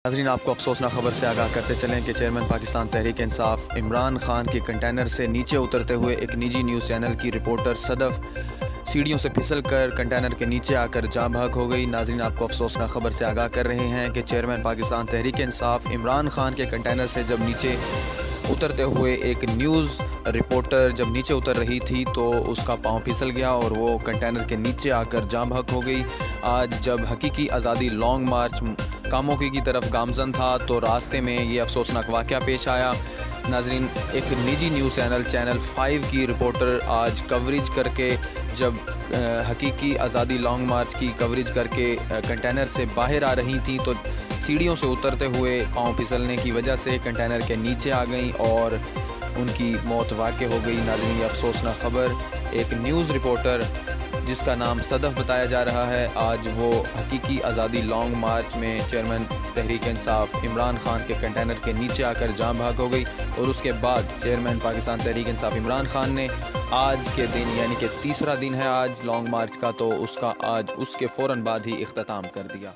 नाज़रीन, आपको अफसोसनाक खबर से आगाह करते चलें कि चेयरमैन पाकिस्तान तहरीक इंसाफ इमरान खान के कंटेनर से नीचे उतरते हुए एक निजी न्यूज़ चैनल की रिपोर्टर सदफ़ सीढ़ियों से फिसल कर कंटेनर के नीचे आकर जाँ भाग हो गई। नाज़रीन, आपको अफसोसनाक खबर से आगाह कर रहे हैं कि चेयरमैन पाकिस्तान तहरीक इंसाफ इमरान खान के कंटेनर से जब नीचे उतरते हुए एक न्यूज़ रिपोर्टर जब नीचे उतर रही थी तो उसका पाँव फिसल गया और वो कंटेनर के नीचे आकर जाँ भाग हो गई। आज जब हकीकी आज़ादी लॉन्ग मार्च कामोकी की तरफ गामजन था तो रास्ते में ये अफसोसनाक वाक़या पेश आया। नाज़रीन, एक निजी न्यूज़ चैनल 5 की रिपोर्टर आज कवरेज करके जब हकीकी आज़ादी लॉन्ग मार्च की कवरेज करके कंटेनर से बाहर आ रही थी तो सीढ़ियों से उतरते हुए पाँव फिसलने की वजह से कंटेनर के नीचे आ गई और उनकी मौत वाक़ हो गई। नाज़रीन, ये अफसोसनाक ख़बर, एक न्यूज़ रिपोर्टर जिसका नाम सदफ़ बताया जा रहा है, आज वो हकीकी आज़ादी लॉन्ग मार्च में चेयरमैन तहरीक इंसाफ इमरान खान के कंटेनर के नीचे आकर जाँ भाग हो गई और उसके बाद चेयरमैन पाकिस्तान तहरीक इंसाफ इमरान खान ने आज के दिन, यानी कि तीसरा दिन है आज लॉन्ग मार्च का, तो उसका आज उसके फ़ौरन बाद ही इख्तिताम कर दिया।